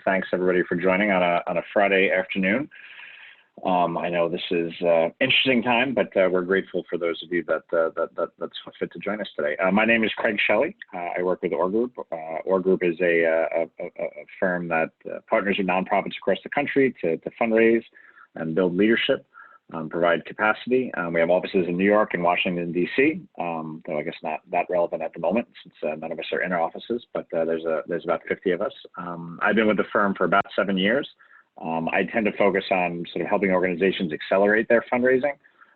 Thanks everybody for joining on a Friday afternoon. I know this is interesting time, but we're grateful for those of you that's fit to join us today. My name is Craig Shelley. I work with Orr Group. Orr Group is a firm that partners with nonprofits across the country to fundraise and build leadership, provide capacity. We have offices in New York and Washington, D.C., though I guess not that relevant at the moment since none of us are in our offices, but there's about 50 of us. I've been with the firm for about 7 years. I tend to focus on sort of helping organizations accelerate their fundraising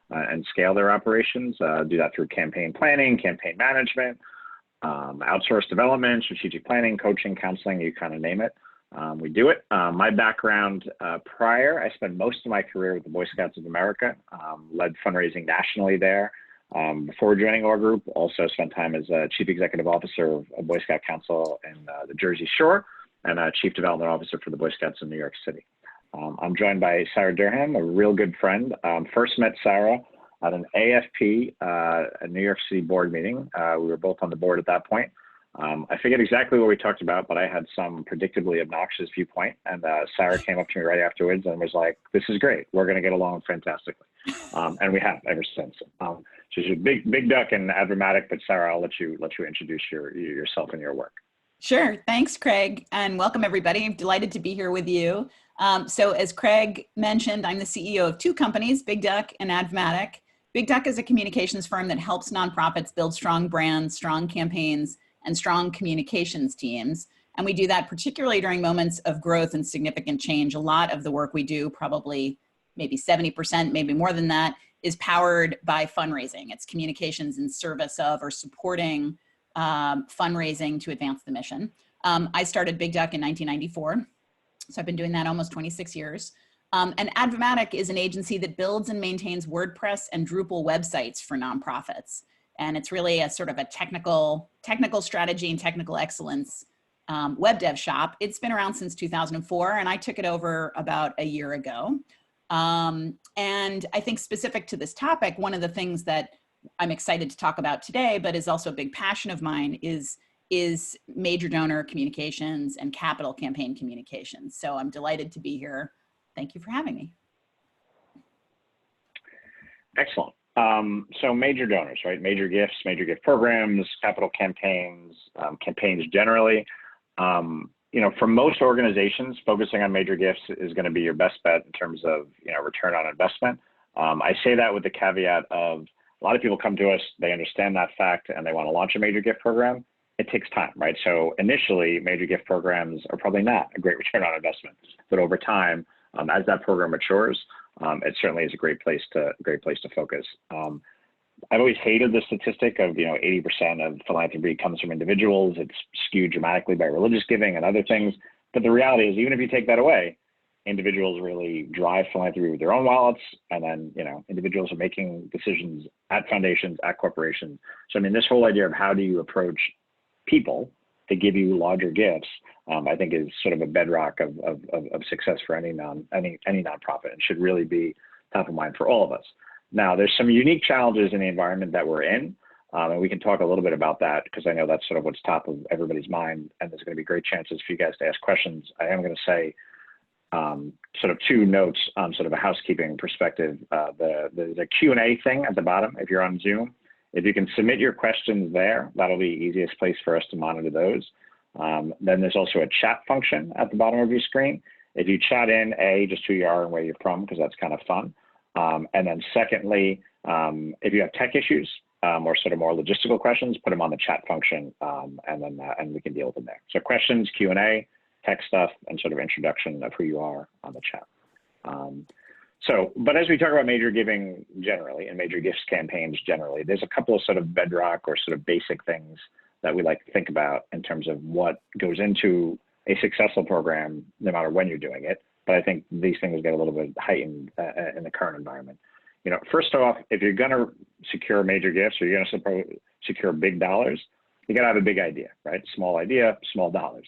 and scale their operations, do that through campaign planning, campaign management, outsource development, strategic planning, coaching, counseling, you kind of name it. We do it. My background prior, I spent most of my career with the Boy Scouts of America, led fundraising nationally there. Before joining Orr Group, also spent time as Chief Executive Officer of Boy Scout Council in the Jersey Shore and Chief Development Officer for the Boy Scouts in New York City. I'm joined by Sarah Durham, a real good friend. First met Sarah at an AFP, a New York City board meeting. We were both on the board at that point. I forget exactly what we talked about, but I had some predictably obnoxious viewpoint, and Sarah came up to me right afterwards and was like, "This is great. We're going to get along fantastically," and we have ever since. She's a big duck and Advomatic, but Sarah, I'll let you introduce yourself and your work. Sure. Thanks, Craig, and welcome everybody. I'm delighted to be here with you. So as Craig mentioned, I'm the CEO of two companies, Big Duck and Advomatic. Big Duck is a communications firm that helps nonprofits build strong brands, strong campaigns, and strong communications teams. And we do that particularly during moments of growth and significant change. A lot of the work we do, probably maybe 70%, maybe more than that, is powered by fundraising. It's communications in service of or supporting fundraising to advance the mission. I started Big Duck in 1994, so I've been doing that almost 26 years. And Advomatic is an agency that builds and maintains WordPress and Drupal websites for nonprofits. And it's really a sort of a technical strategy and technical excellence web dev shop. It's been around since 2004, and I took it over about a year ago. And I think specific to this topic, one of the things that I'm excited to talk about today, but is also a big passion of mine, is major donor communications and capital campaign communications. So I'm delighted to be here. Thank you for having me. Excellent. So major donors, right? Major gifts, major gift programs, capital campaigns, campaigns generally. You know, for most organizations, focusing on major gifts is going to be your best bet in terms of, return on investment. I say that with the caveat of a lot of people come to us, they understand that fact, and they want to launch a major gift program. It takes time, right? So initially, major gift programs are probably not a great return on investment, but over time, as that program matures, it certainly is a great place to focus. I've always hated the statistic of 80% of philanthropy comes from individuals. It's skewed dramatically by religious giving and other things. But the reality is, even if you take that away, individuals really drive philanthropy with their own wallets, and then individuals are making decisions at foundations, at corporations. So I mean, this whole idea of how do you approach people to give you larger gifts, I think is sort of a bedrock of success for any nonprofit, and should really be top of mind for all of us. Now, there's some unique challenges in the environment that we're in, and we can talk a little bit about that because I know that's sort of what's top of everybody's mind, and there's going to be great chances for you guys to ask questions. I am going to say sort of two notes on sort of a housekeeping perspective. The Q&A thing at the bottom, if you're on Zoom, if you can submit your questions there, that'll be the easiest place for us to monitor those. Then there's also a chat function at the bottom of your screen. If you chat in, just who you are and where you're from, because that's kind of fun. And then secondly, if you have tech issues or sort of more logistical questions, put them on the chat function, and we can deal with them there. So questions, Q&A, tech stuff, and sort of introduction of who you are on the chat. But as we talk about major giving generally and major gifts campaigns generally, there's a couple of sort of bedrock or sort of basic things that we like to think about in terms of what goes into a successful program, no matter when you're doing it. But I think these things get a little bit heightened in the current environment. First off, if you're going to secure major gifts or you're going to secure big dollars, you got to have a big idea, right? Small idea, small dollars.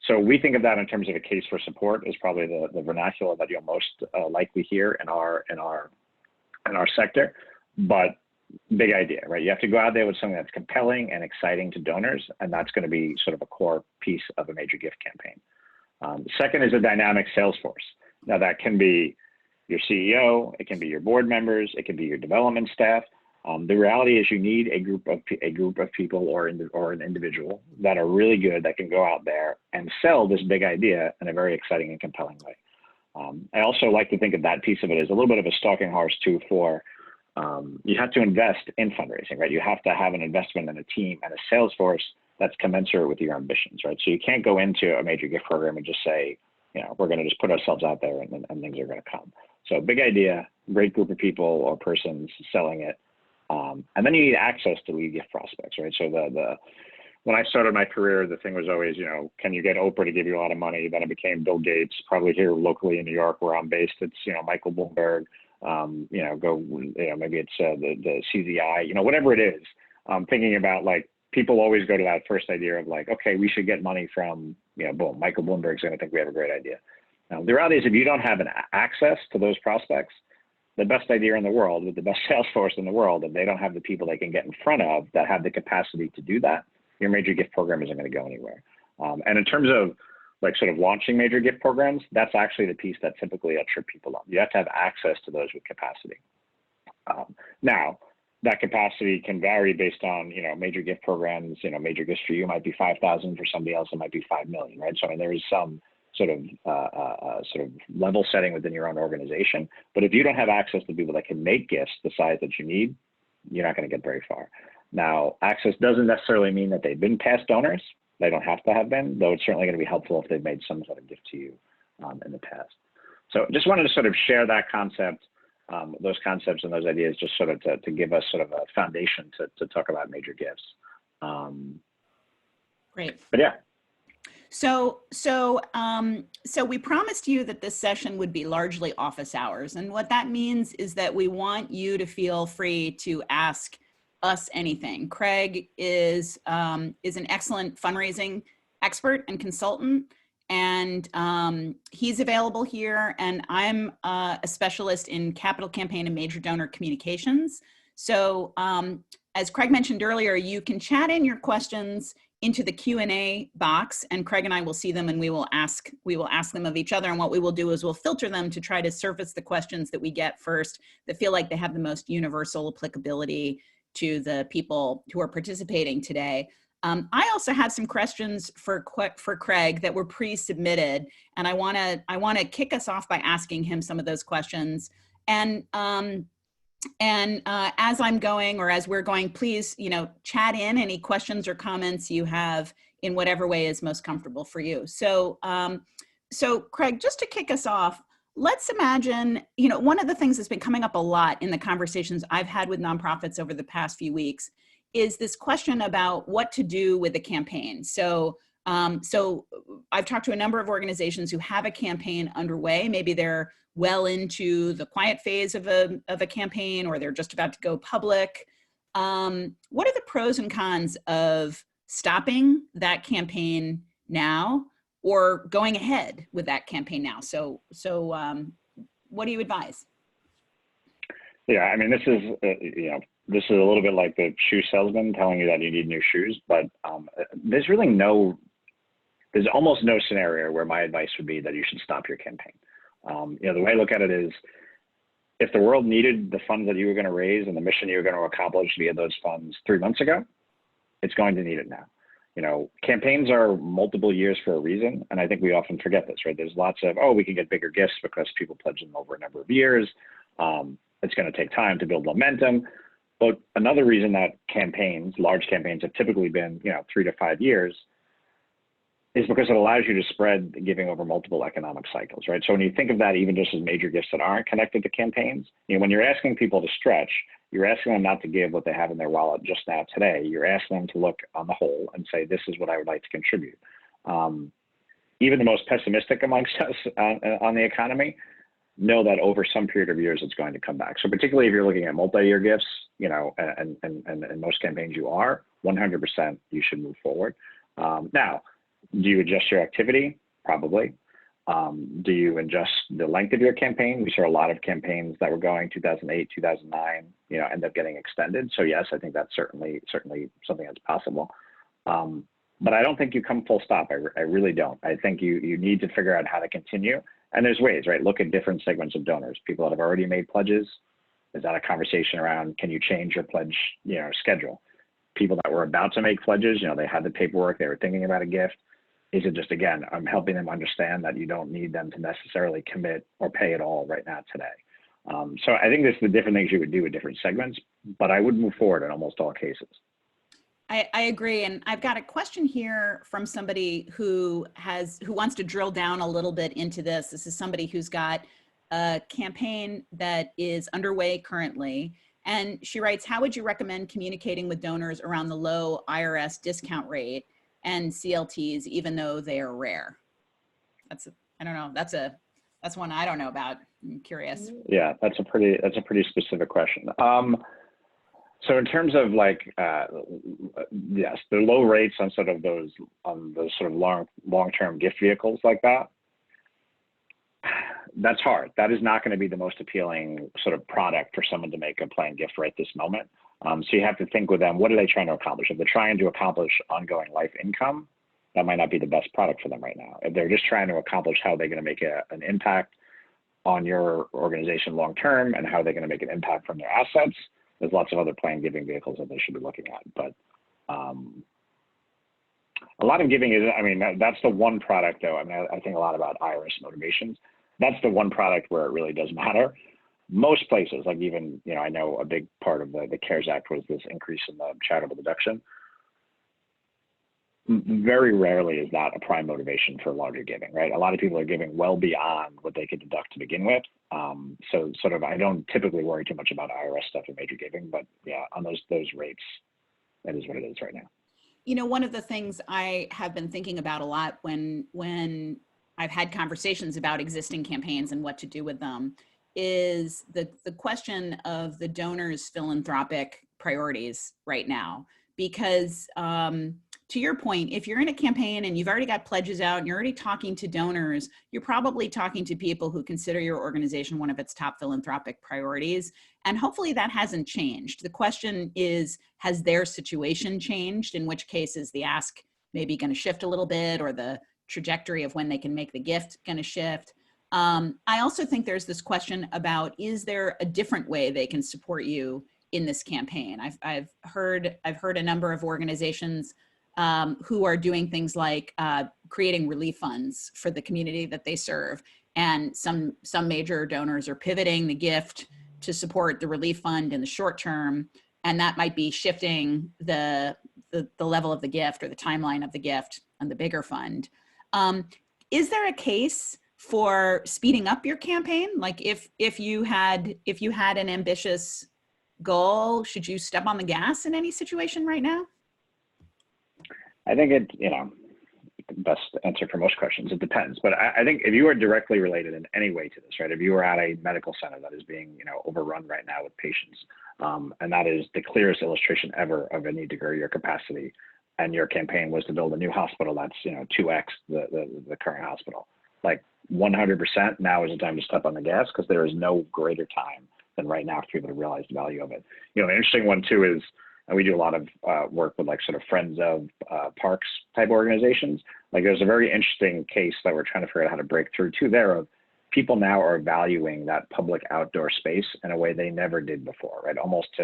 So we think of that in terms of a case for support is probably the vernacular that you'll most likely hear in our sector. But big idea, right? You have to go out there with something that's compelling and exciting to donors, and that's going to be sort of a core piece of a major gift campaign. Second is a dynamic sales force. Now that can be your CEO, it can be your board members, it can be your development staff. The reality is you need a group of people or an individual that are really good that can go out there and sell this big idea in a very exciting and compelling way. I also like to think of that piece of it as a little bit of a stalking horse too for, you have to invest in fundraising, right? You have to have an investment in a team and a sales force that's commensurate with your ambitions, right? So you can't go into a major gift program and just say, we're going to just put ourselves out there and things are going to come. So big idea, great group of people or persons selling it. And then you need access to lead gift prospects, right? So when I started my career, the thing was always, can you get Oprah to give you a lot of money? Then it became Bill Gates. Probably here locally in New York, where I'm based, it's Michael Bloomberg. Maybe it's the CZI. Whatever it is. Thinking about like people always go to that first idea of like, okay, we should get money from boom, Michael Bloomberg's going to think we have a great idea. The reality is, if you don't have an access to those prospects, the best idea in the world with the best sales force in the world, if they don't have the people they can get in front of that have the capacity to do that, your major gift program isn't going to go anywhere. And in terms of like sort of launching major gift programs, that's actually the piece that typically I trip people up. You have to have access to those with capacity. Now, that capacity can vary based on, major gift programs. Major gifts for you might be 5,000, for somebody else it might be 5 million, right? So I mean, there is some sort of level setting within your own organization. But if you don't have access to people that can make gifts the size that you need, you're not going to get very far. Now, access doesn't necessarily mean that they've been past donors. They don't have to have been, though it's certainly going to be helpful if they've made some sort of gift to you in the past. So just wanted to sort of share that concept, those concepts and those ideas, just sort of to give us sort of a foundation to talk about major gifts. Great. But yeah. So we promised you that this session would be largely office hours. And what that means is that we want you to feel free to ask us anything. Craig is an excellent fundraising expert and consultant, and he's available here. And I'm a specialist in capital campaign and major donor communications. So as Craig mentioned earlier, you can chat in your questions into the Q&A box, and Craig and I will see them, and we will ask them of each other. And what we will do is we'll filter them to try to surface the questions that we get first that feel like they have the most universal applicability to the people who are participating today. I also have some questions for Craig that were pre-submitted, and I want to kick us off by asking him some of those questions. And as I'm going, or as we're going, please, chat in any questions or comments you have in whatever way is most comfortable for you. So, so Craig, just to kick us off, let's imagine, one of the things that's been coming up a lot in the conversations I've had with nonprofits over the past few weeks is this question about what to do with a campaign. So I've talked to a number of organizations who have a campaign underway. Maybe they're well into the quiet phase of a campaign, or they're just about to go public. What are the pros and cons of stopping that campaign now or going ahead with that campaign now? So what do you advise? Yeah, I mean, this is, this is a little bit like the shoe salesman telling you that you need new shoes, but there's almost no scenario where my advice would be that you should stop your campaign. The way I look at it is, if the world needed the funds that you were going to raise and the mission you were going to accomplish via those funds 3 months ago, it's going to need it now. Campaigns are multiple years for a reason, and I think we often forget this, right? There's lots of, we can get bigger gifts because people pledge them over a number of years. It's going to take time to build momentum. But another reason that large campaigns have typically been, 3 to 5 years, is because it allows you to spread the giving over multiple economic cycles, right? So when you think of that, even just as major gifts that aren't connected to campaigns, when you're asking people to stretch, you're asking them not to give what they have in their wallet just now today. You're asking them to look on the whole and say, this is what I would like to contribute. Even the most pessimistic amongst us on the economy know that over some period of years, it's going to come back. So particularly if you're looking at multi-year gifts, and most campaigns you are, 100% you should move forward. Now, do you adjust your activity? Probably. Do you adjust the length of your campaign? We saw a lot of campaigns that were going 2008, 2009, end up getting extended. So yes, I think that's certainly something that's possible. but I don't think you come full stop. I really don't. I think you need to figure out how to continue. And there's ways, right? Look at different segments of donors. People that have already made pledges. Is that a conversation around, can you change your pledge, schedule? People that were about to make pledges, they had the paperwork, they were thinking about a gift. Is it just, again, I'm helping them understand that you don't need them to necessarily commit or pay it all right now today. So I think this is the different things you would do with different segments, but I would move forward in almost all cases. I agree. And I've got a question here from somebody who wants to drill down a little bit into this. This is somebody who's got a campaign that is underway currently. And she writes, how would you recommend communicating with donors around the low IRS discount rate and CLTs, even though they are rare? I don't know. That's one I don't know about. I'm curious. Yeah, that's a pretty specific question. So in terms of yes, the low rates on those sort of long-term gift vehicles like that, that's hard. That is not going to be the most appealing sort of product for someone to make a planned gift right this moment. So you have to think with them, what are they trying to accomplish? If they're trying to accomplish ongoing life income, that might not be the best product for them right now. If they're just trying to accomplish how they're going to make an impact on your organization long-term and how they're going to make an impact from their assets, there's lots of other planned giving vehicles that they should be looking at. But a lot of giving is, that's the one product though. I think a lot about IRS motivations. That's the one product where it really does matter. Most places, like even, I know a big part of the CARES Act was this increase in the charitable deduction. Very rarely is that a prime motivation for larger giving, right? A lot of people are giving well beyond what they could deduct to begin with. So I don't typically worry too much about IRS stuff in major giving, but yeah, on those rates, that is what it is right now. One of the things I have been thinking about a lot when I've had conversations about existing campaigns and what to do with them is the question of the donors' philanthropic priorities right now. Because to your point, if you're in a campaign and you've already got pledges out and you're already talking to donors, you're probably talking to people who consider your organization one of its top philanthropic priorities. And hopefully that hasn't changed. The question is, has their situation changed? In which case is the ask maybe going to shift a little bit, or the trajectory of when they can make the gift going to shift? I also think there's this question about, is there a different way they can support you in this campaign? I've heard a number of organizations who are doing things like creating relief funds for the community that they serve. And some major donors are pivoting the gift to support the relief fund in the short term. And that might be shifting the level of the gift or the timeline of the gift on the bigger fund. Is there a case for speeding up your campaign? Like if you had an ambitious goal, should you step on the gas in any situation right now? I think best answer for most questions, it depends. But I think if you are directly related in any way to this, right? If you are at a medical center that is being, overrun right now with patients, and that is the clearest illustration ever of a need to grow your capacity, and your campaign was to build a new hospital that's, 2x the current hospital, like 100% now is the time to step on the gas, because there is no greater time than right now for people to realize the value of it. An interesting one too is, and we do a lot of work with sort of friends of parks type organizations. Like there's a very interesting case that we're trying to figure out how to break through to there, of people now are valuing that public outdoor space in a way they never did before, right? Almost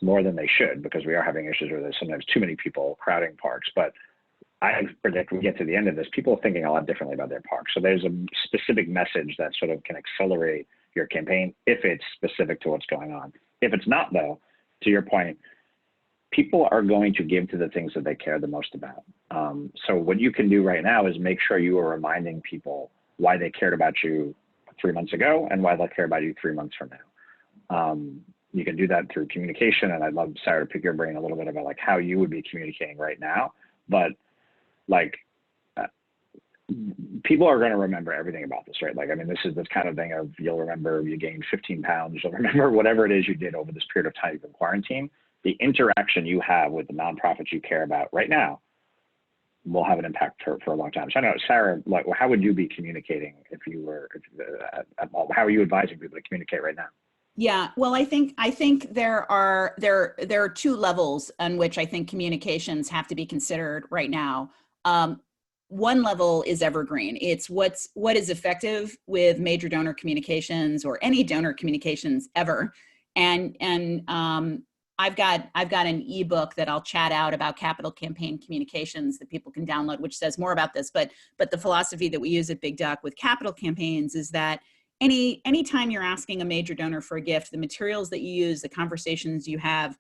more than they should, because we are having issues where there's sometimes too many people crowding parks. But I predict when we get to the end of this, people are thinking a lot differently about their parks. So there's a specific message that sort of can accelerate your campaign if it's specific to what's going on. If it's not, though, to your point, people are going to give to the things that they care the most about. So what you can do right now is make sure you are reminding people why they cared about you 3 months ago and why they'll care about you 3 months from now. You can do that through communication, and I'd love, Sarah, to pick your brain a little bit about how you would be communicating right now. But people are going to remember everything about this, right? This is this kind of thing of, you'll remember you gained 15 pounds, you'll remember whatever it is you did over this period of time you've been quarantined. The interaction you have with the nonprofits you care about right now will have an impact for a long time. So I know, Sarah, how would you be communicating if you were, how are you advising people to communicate right now? Yeah, well, I think there are two levels on which I think communications have to be considered right now. Um, One level is evergreen. It's what is effective with major donor communications or any donor communications ever. And I've got an ebook that I'll chat out about capital campaign communications that people can download, which says more about this. But the philosophy that we use at Big Duck with capital campaigns is that anytime you're asking a major donor for a gift, the materials that you use, the conversations you have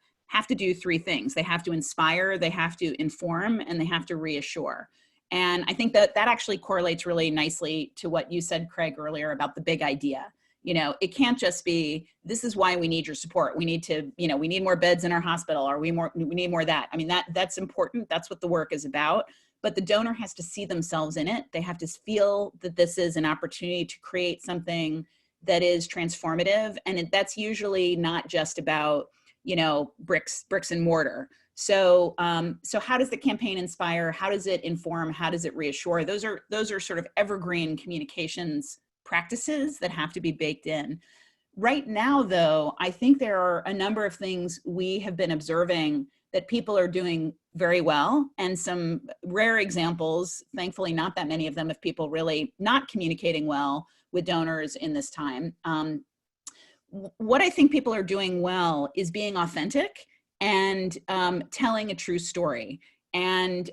to do three things. They have to inspire, they have to inform, and they have to reassure. And I think that that actually correlates really nicely to what you said, Craig, earlier about the big idea. You know, it can't just be, this is why we need your support. We need to, you know, we need more beds in our hospital, or we need more of that. I mean, that's important. That's what the work is about. But the donor has to see themselves in it. They have to feel that this is an opportunity to create something that is transformative. And that's usually not just about, you know, bricks and mortar. So how does the campaign inspire? How does it inform? How does it reassure? Those are sort of evergreen communications practices that have to be baked in. Right now, though, I think there are a number of things we have been observing that people are doing very well, and some rare examples, thankfully not that many of them, of people really not communicating well with donors in this time. What I think people are doing well is being authentic and telling a true story. And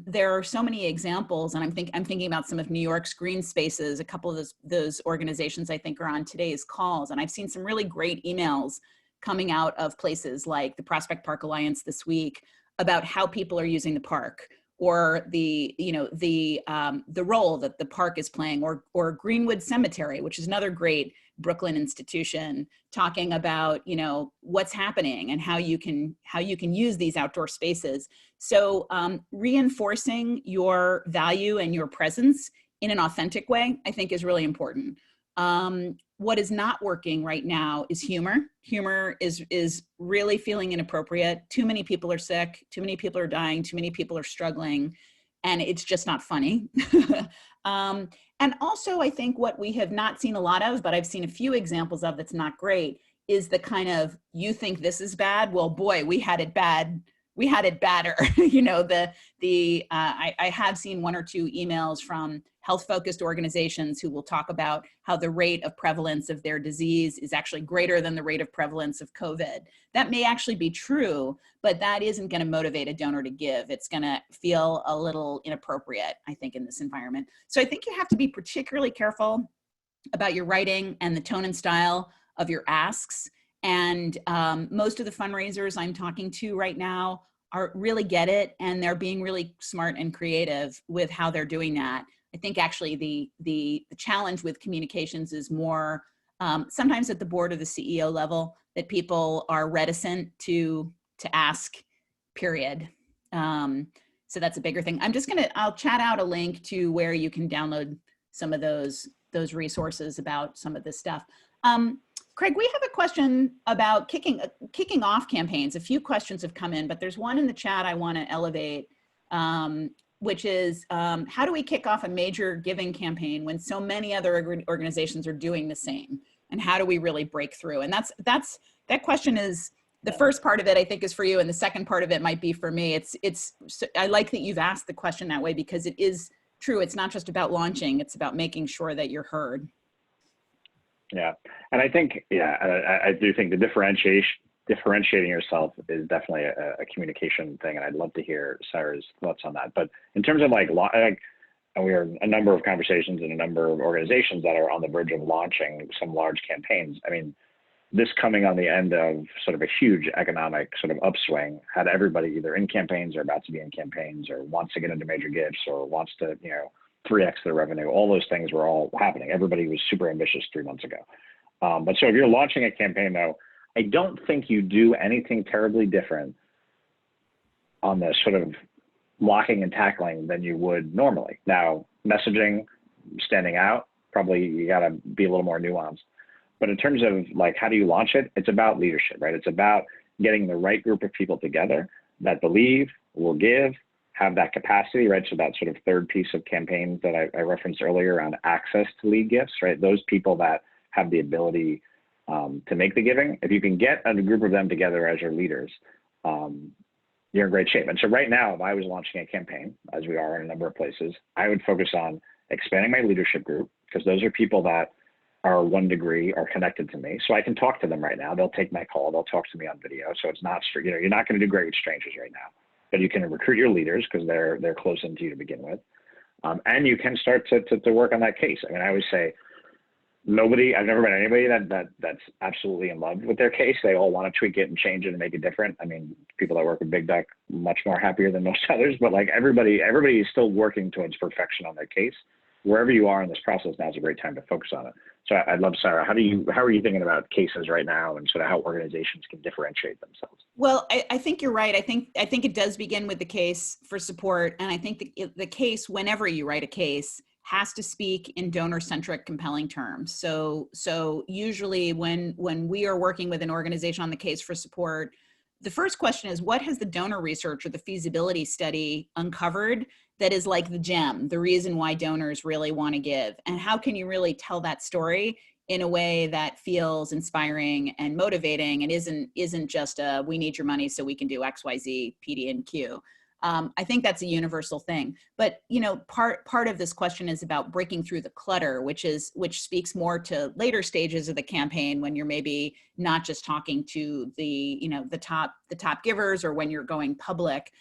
there are so many examples, and I'm thinking about some of New York's green spaces. A couple of those organizations I think are on today's calls, and I've seen some really great emails coming out of places like the Prospect Park Alliance this week about how people are using the park, or the role that the park is playing, or Greenwood Cemetery, which is another great Brooklyn institution, talking about, you know, what's happening and how you can use these outdoor spaces. So reinforcing your value and your presence in an authentic way, I think, is really important. What is not working right now is humor. Humor is really feeling inappropriate. Too many people are sick. Too many people are dying. Too many people are struggling, and it's just not funny. And also, I think what we have not seen a lot of, but I've seen a few examples of that's not great, is the kind of, you think this is bad? Well, boy, we had it bad. We had it badder. You know, I have seen one or two emails from health-focused organizations who will talk about how the rate of prevalence of their disease is actually greater than the rate of prevalence of COVID. That may actually be true, but that isn't going to motivate a donor to give. It's going to feel a little inappropriate, I think, in this environment. So I think you have to be particularly careful about your writing and the tone and style of your asks. And most of the fundraisers I'm talking to right now really get it, and they're being really smart and creative with how they're doing that. I think actually the challenge with communications is more sometimes at the board or the CEO level, that people are reticent to ask, period. So that's a bigger thing. I'll chat out a link to where you can download some of those resources about some of this stuff. Craig, we have a question about kicking off campaigns. A few questions have come in, but there's one in the chat I want to elevate, which is, how do we kick off a major giving campaign when so many other organizations are doing the same? And how do we really break through? And that question is, the first part of it, I think, is for you, and the second part of it might be for me. I like that you've asked the question that way, because it is true. It's not just about launching, it's about making sure that you're heard. Yeah, and I think, I do think the differentiating yourself is definitely a communication thing, and I'd love to hear Sarah's thoughts on that. But in terms of and we are in a number of conversations and a number of organizations that are on the verge of launching some large campaigns. I mean, this coming on the end of sort of a huge economic sort of upswing had everybody either in campaigns or about to be in campaigns, or wants to get into major gifts, or wants to, 3x their revenue. All those things were all happening. Everybody was super ambitious 3 months ago. But so if you're launching a campaign, though, I don't think you do anything terribly different on the sort of blocking and tackling than you would normally. Now, messaging, standing out, probably you got to be a little more nuanced. But in terms of how do you launch it, it's about leadership, right? It's about getting the right group of people together that believe, will give, have that capacity, right? So that sort of third piece of campaigns that I referenced earlier around access to lead gifts, right? Those people that have the ability to make the giving. If you can get a group of them together as your leaders, you're in great shape. And so right now, if I was launching a campaign, as we are in a number of places, I would focus on expanding my leadership group, because those are people that are 1 degree or connected to me. So I can talk to them right now. They'll take my call. They'll talk to me on video. So it's not, you're not going to do great with strangers right now, but you can recruit your leaders because they're close into you to begin with. And you can start to work on that case. I mean, I always say, I've never met anybody that's absolutely in love with their case. They all want to tweak it and change it and make it different. I mean, people that work with Big Duck, much more happier than most others, but like everybody is still working towards perfection on their case. Wherever you are in this process, now is a great time to focus on it. So I'd love, Sarah, how are you thinking about cases right now and sort of how organizations can differentiate themselves? Well, I think you're right. I think it does begin with the case for support. And I think the case, whenever you write a case, has to speak in donor-centric, compelling terms. So usually when we are working with an organization on the case for support, the first question is, what has the donor research or the feasibility study uncovered that is like the gem, the reason why donors really want to give? And how can you really tell that story in a way that feels inspiring and motivating and isn't just a, we need your money so we can do X, Y, Z, PD, and Q. I think that's a universal thing. But part of this question is about breaking through the clutter, which speaks more to later stages of the campaign when you're maybe not just talking to the top givers or when you're going public.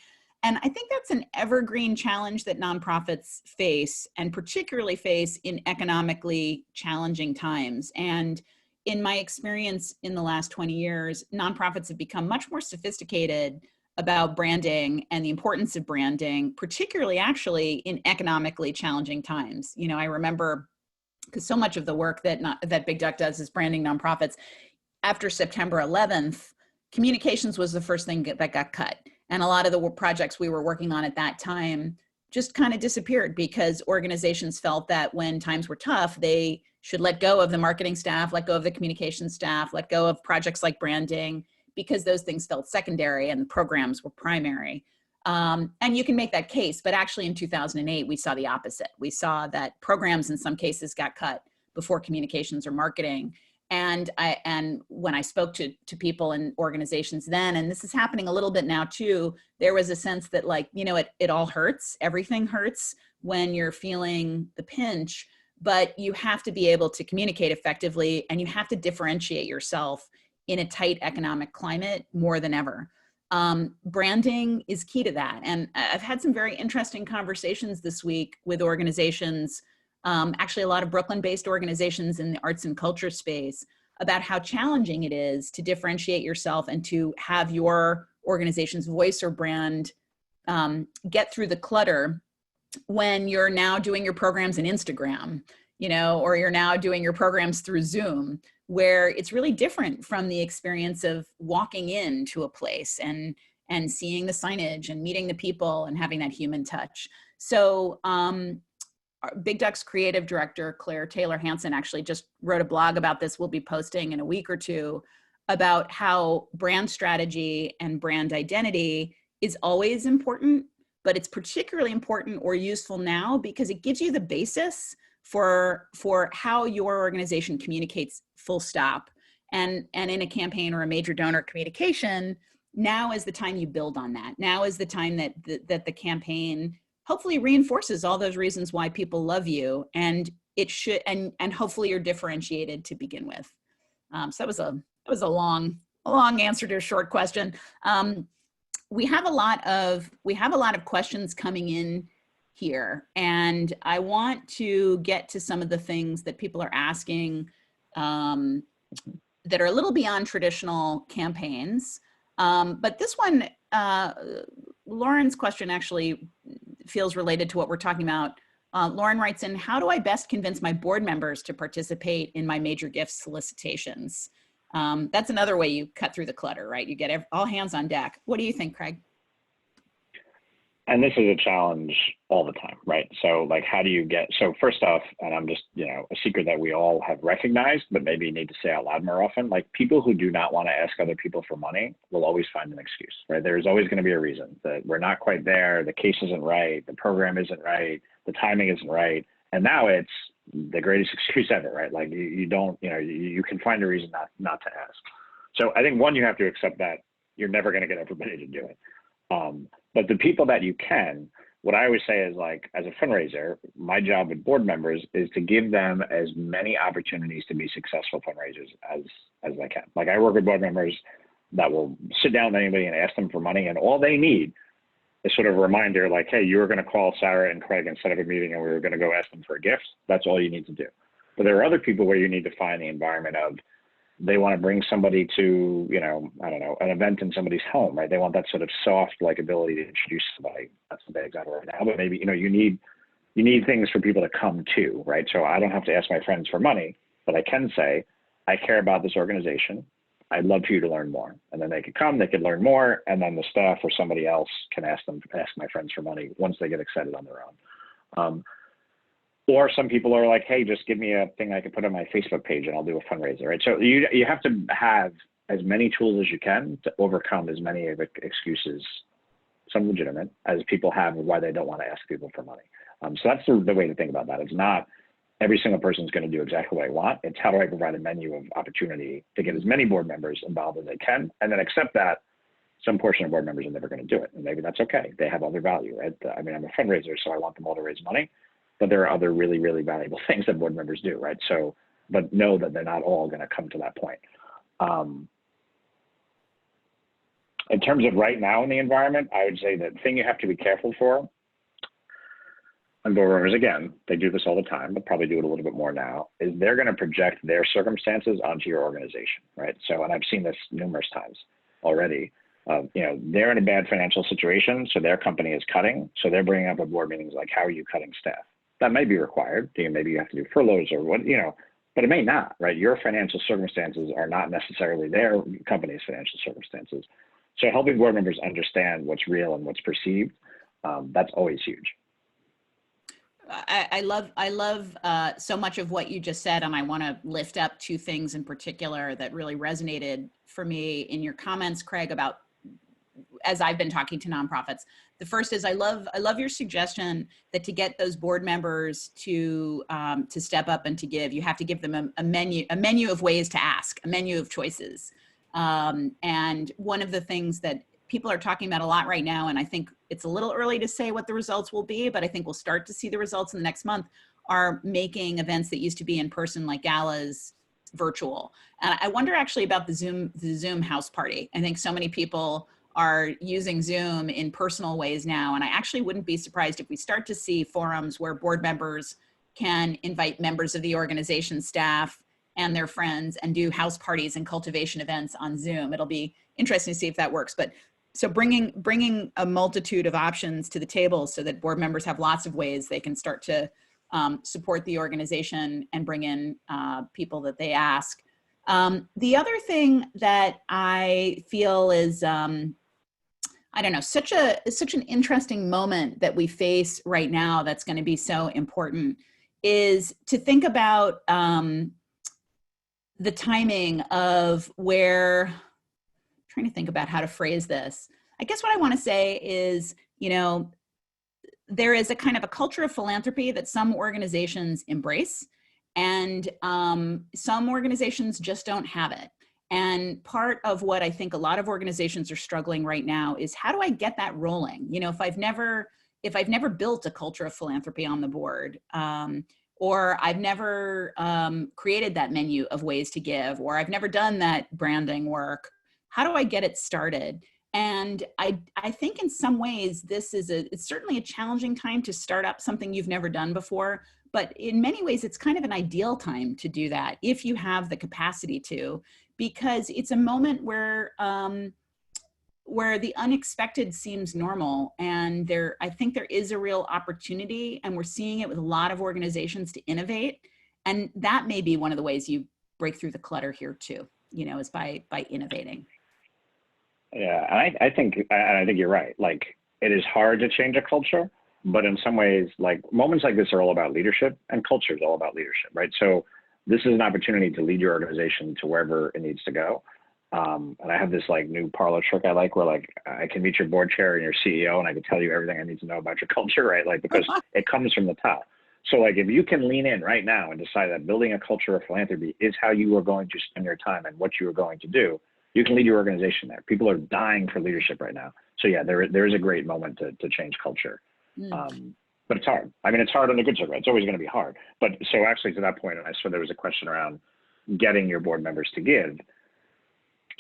And I think that's an evergreen challenge that nonprofits face, and particularly face in economically challenging times. And in my experience in the last 20 years, nonprofits have become much more sophisticated about branding and the importance of branding, particularly actually in economically challenging times. I remember, because so much of the work that Big Duck does is branding nonprofits. After September 11th, communications was the first thing that got cut. And a lot of the projects we were working on at that time just kind of disappeared because organizations felt that when times were tough, they should let go of the marketing staff, let go of the communications staff, let go of projects like branding, because those things felt secondary and the programs were primary. And you can make that case, but actually in 2008, we saw the opposite. We saw that programs in some cases got cut before communications or marketing. And when I spoke to people and organizations then, and this is happening a little bit now too, there was a sense that it all hurts. Everything hurts when you're feeling the pinch, but you have to be able to communicate effectively and you have to differentiate yourself in a tight economic climate more than ever. Branding is key to that. And I've had some very interesting conversations this week with organizations, actually a lot of Brooklyn-based organizations in the arts and culture space, about how challenging it is to differentiate yourself and to have your organization's voice or brand get through the clutter when you're now doing your programs in Instagram, or you're now doing your programs through Zoom, where it's really different from the experience of walking into a place and seeing the signage and meeting the people and having that human touch. So Big Duck's creative director, Claire Taylor Hansen, actually just wrote a blog about this. We'll be posting in a week or two about how brand strategy and brand identity is always important, but it's particularly important or useful now because it gives you the basis for how your organization communicates, full stop. And in a campaign or a major donor communication, now is the time you build on that. Now is the time that the campaign hopefully reinforces all those reasons why people love you, and it should, and hopefully you're differentiated to begin with. So that was a long answer to a short question. We have a lot of questions coming in here, and I want to get to some of the things that people are asking that are a little beyond traditional campaigns. But this one, Lauren's question actually feels related to what we're talking about. Lauren writes in, how do I best convince my board members to participate in my major gift solicitations? That's another way you cut through the clutter, right? You get all hands on deck. What do you think, Craig? And this is a challenge all the time, right? So how do you so first off, and I'm just, a secret that we all have recognized, but maybe need to say out loud more often, people who do not want to ask other people for money will always find an excuse, right? There's always going to be a reason that we're not quite there. The case isn't right. The program isn't right. The timing isn't right. And now it's, the greatest excuse ever, right? Like you don't, you can find a reason not to ask. So I think one, you have to accept that you're never going to get everybody to do it. But the people that you can, what I always say is, like, as a fundraiser, my job with board members is to give them as many opportunities to be successful fundraisers as I can. Like, I work with board members that will sit down with anybody and ask them for money, and all they need is sort of a reminder, like, hey, you were going to call Sarah and Craig and set up a meeting, and we were going to go ask them for a gift. That's all you need to do. But there are other people where you need to find the environment of, they want to bring somebody to, I don't know, an event in somebody's home, right? They want that sort of soft, like, ability to introduce somebody. That's the bad example right now, but maybe, you need things for people to come to, right? So I don't have to ask my friends for money, but I can say, I care about this organization. I'd love for you to learn more. And then they could come, they could learn more, and then the staff or somebody else can ask my friends for money once they get excited on their own. Or some people are like, hey, just give me a thing I can put on my Facebook page and I'll do a fundraiser, right? So you have to have as many tools as you can to overcome as many of the excuses, some legitimate, as people have why they don't want to ask people for money. So that's the way to think about that. It's not every single person is going to do exactly what I want. It's how do I provide a menu of opportunity to get as many board members involved as they can, and then accept that some portion of board members are never going to do it. And maybe that's okay. They have other value, right? I mean, I'm a fundraiser, so I want them all to raise money. But there are other really, really valuable things that board members do, right? So, but know that they're not all going to come to that point. In terms of right now in the environment, I would say that thing you have to be careful for, and board members, again, they do this all the time, but probably do it a little bit more now, is they're going to project their circumstances onto your organization, right? So, and I've seen this numerous times already. They're in a bad financial situation, so their company is cutting. So they're bringing up at board meetings, like, how are you cutting staff? That may be required. Maybe you have to do furloughs or what, but it may not, right? Your financial circumstances are not necessarily their company's financial circumstances. So helping board members understand what's real and what's perceived, that's always huge. I love so much of what you just said, and I want to lift up two things in particular that really resonated for me in your comments, Craig, about as I've been talking to nonprofits. The first is I love your suggestion that to get those board members to step up and to give, you have to give them a menu of ways to ask, a menu of choices. And one of the things that people are talking about a lot right now, and I think it's a little early to say what the results will be, but I think we'll start to see the results in the next month, are making events that used to be in person, like galas, virtual. And I wonder actually about the Zoom house party. I think so many people are using Zoom in personal ways now. And I actually wouldn't be surprised if we start to see forums where board members can invite members of the organization staff and their friends and do house parties and cultivation events on Zoom. It'll be interesting to see if that works. But so bringing a multitude of options to the table so that board members have lots of ways they can start to support the organization and bring in people that they ask. The other thing that I feel is, I don't know, such an interesting moment that we face right now that's going to be so important is to think about the timing of where, I'm trying to think about how to phrase this. I guess what I want to say is, there is a kind of a culture of philanthropy that some organizations embrace, and some organizations just don't have it. And part of what I think a lot of organizations are struggling right now is, how do I get that rolling? If I've never built a culture of philanthropy on the board, or I've never created that menu of ways to give, or I've never done that branding work, how do I get it started? And I think in some ways it's certainly a challenging time to start up something you've never done before, but in many ways it's kind of an ideal time to do that if you have the capacity to, because it's a moment where the unexpected seems normal, and I think there is a real opportunity, and we're seeing it with a lot of organizations to innovate, and that may be one of the ways you break through the clutter here too, is by innovating. Yeah, and I think you're right. Like, it is hard to change a culture, but in some ways, like, moments like this are all about leadership, and culture is all about leadership, right? So this is an opportunity to lead your organization to wherever it needs to go. And I have this like new parlor trick I like, where like I can meet your board chair and your CEO, and I can tell you everything I need to know about your culture, right? Like, because it comes from the top. So like if you can lean in right now and decide that building a culture of philanthropy is how you are going to spend your time and what you are going to do, you can lead your organization there. People are dying for leadership right now. So yeah, there is a great moment to change culture. But it's hard. I mean, it's hard on the good side, right? It's always going to be hard. But so actually to that point, and I saw there was a question around getting your board members to give.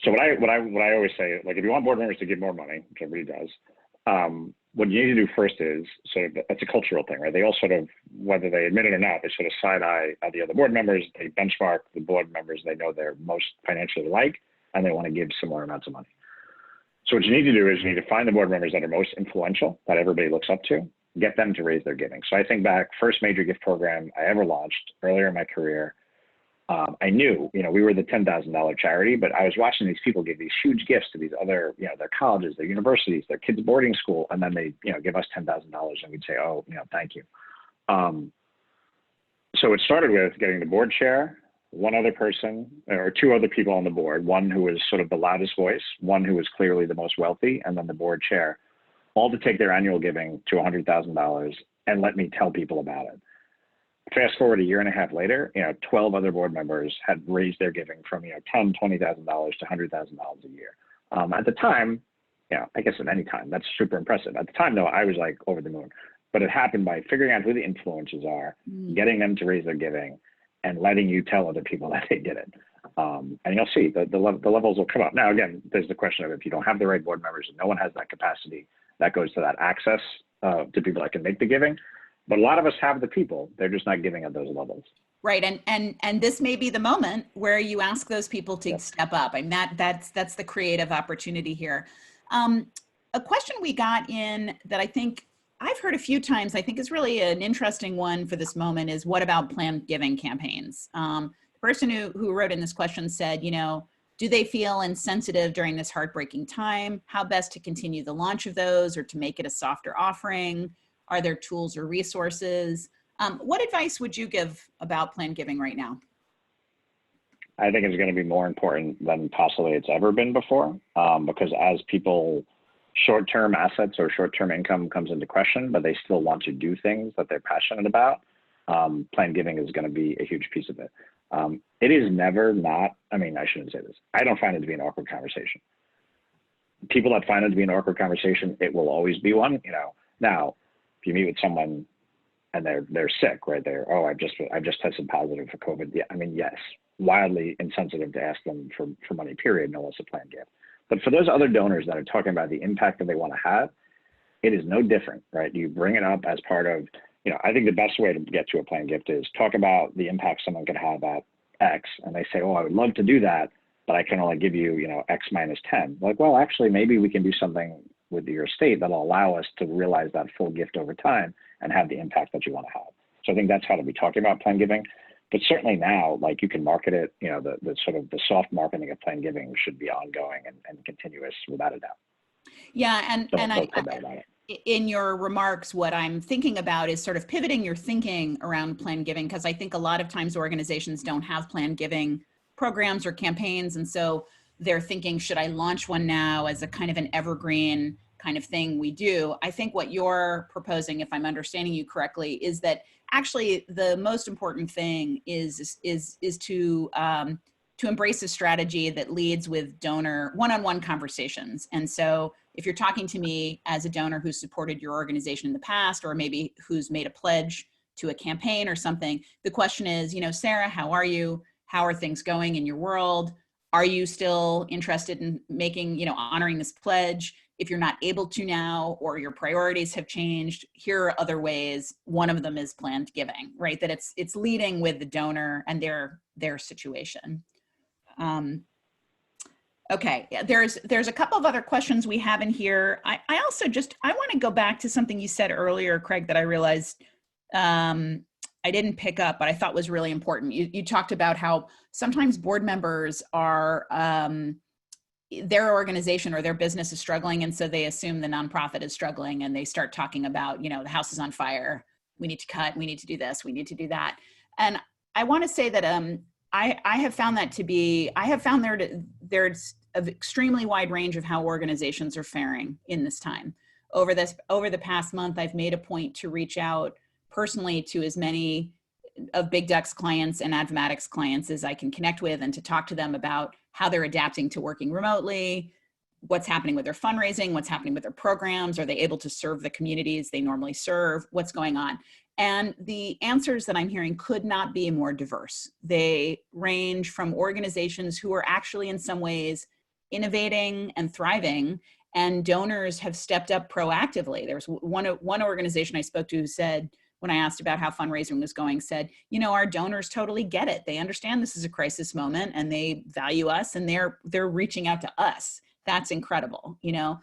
So what I always say, like if you want board members to give more money, which everybody does, what you need to do first is sort of, that's a cultural thing, right? They all sort of, whether they admit it or not, they sort of side eye at the other board members. They benchmark the board members they know they're most financially like, and they want to give similar amounts of money. So what you need to do is you need to find the board members that are most influential, that everybody looks up to, get them to raise their giving. So I think back, first major gift program I ever launched earlier in my career, I knew, we were the $10,000 charity, but I was watching these people give these huge gifts to these other, their colleges, their universities, their kids' boarding school, and then they, give us $10,000 and we'd say, oh, thank you. So it started with getting the board chair, one other person or two other people on the board, one who was sort of the loudest voice, one who was clearly the most wealthy, and then the board chair, all to take their annual giving to $100,000 and let me tell people about it. Fast forward a year and a half later, 12 other board members had raised their giving from, $10,000, $20,000 to $100,000 a year. At the time, I guess at any time, that's super impressive. At the time, though, I was like over the moon. But it happened by figuring out who the influencers are, getting them to raise their giving, and letting you tell other people that they did it. And you'll see the levels will come up. Now, again, there's the question of if you don't have the right board members and no one has that capacity, that goes to that access to people that can make the giving. But a lot of us have the people, they're just not giving at those levels. Right, and this may be the moment where you ask those people to step up. I mean, that's the creative opportunity here. A question we got in that I think I've heard a few times, I think is really an interesting one for this moment is what about planned giving campaigns? The person who wrote in this question said, do they feel insensitive during this heartbreaking time? How best to continue the launch of those or to make it a softer offering? Are there tools or resources? What advice would you give about planned giving right now? I think it's going to be more important than possibly it's ever been before, because as people, short-term assets or short-term income comes into question, but they still want to do things that they're passionate about, planned giving is going to be a huge piece of it. It is never not, I shouldn't say this. I don't find it to be an awkward conversation. People that find it to be an awkward conversation, it will always be one, Now, if you meet with someone and they're sick, right? I've just tested positive for COVID. Yeah, yes, wildly insensitive to ask them for money, period, no less a planned gift. But for those other donors that are talking about the impact that they want to have, it is no different, right? You bring it up as part of, I think the best way to get to a planned gift is talk about the impact someone could have at X. And they say, oh, I would love to do that, but I can only give you, X minus 10. Like, well, actually, maybe we can do something with your estate that'll allow us to realize that full gift over time and have the impact that you want to have. So I think that's how to be talking about planned giving. But certainly now, like you can market it, the sort of the soft marketing of planned giving should be ongoing and continuous without a doubt. Yeah, and in your remarks, what I'm thinking about is sort of pivoting your thinking around planned giving, because I think a lot of times organizations don't have planned giving programs or campaigns. And so they're thinking, should I launch one now as a kind of an evergreen kind of thing we do? I think what you're proposing, if I'm understanding you correctly, is that actually the most important thing is to embrace a strategy that leads with donor one-on-one conversations. And so if you're talking to me as a donor who's supported your organization in the past, or maybe who's made a pledge to a campaign or something, the question is, Sarah, how are you? How are things going in your world? Are you still interested in making, honoring this pledge? If you're not able to now, or your priorities have changed, here are other ways. One of them is planned giving, right? That it's leading with the donor and their situation. Okay, there's a couple of other questions we have in here. I also I want to go back to something you said earlier, Craig, that I realized I didn't pick up, but I thought was really important. You talked about how sometimes board members are, their organization or their business is struggling, and so they assume the nonprofit is struggling, and they start talking about, the house is on fire, we need to cut, we need to do this, we need to do that. And I want to say that I have found there's an extremely wide range of how organizations are faring in this time. Over the past month, I've made a point to reach out personally to as many of Big Duck's clients and Advomatic's clients as I can connect with, and to talk to them about how they're adapting to working remotely, what's happening with their fundraising, what's happening with their programs, are they able to serve the communities they normally serve, what's going on. And the answers that I'm hearing could not be more diverse. They range from organizations who are actually in some ways innovating and thriving, and donors have stepped up proactively. There's one organization I spoke to who said, when I asked about how fundraising was going, said, you know, our donors totally get it. They understand this is a crisis moment and they value us, and they're reaching out to us. That's incredible, you know.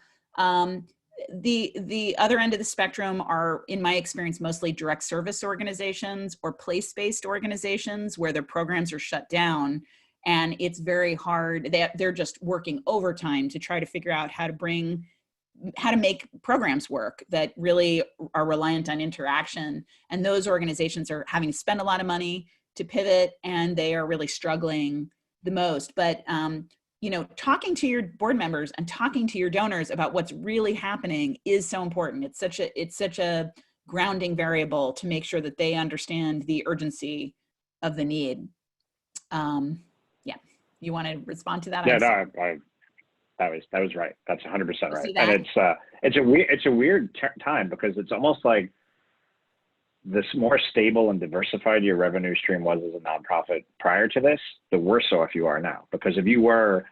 The other end of the spectrum are, in my experience, mostly direct service organizations or place-based organizations where their programs are shut down, and it's very hard. They're just working overtime to try to figure out how to make programs work that really are reliant on interaction. And those organizations are having to spend a lot of money to pivot, and they are really struggling the most. But you know, talking to your board members and talking to your donors about what's really happening is so important. It's such a grounding variable to make sure that they understand the urgency of the need. Yeah, you want to respond to that? Yeah, no, that was right. That's 100% right. And it's a weird time, because it's almost like the more stable and diversified your revenue stream was as a nonprofit prior to this, the worse off you are now. Because if you were,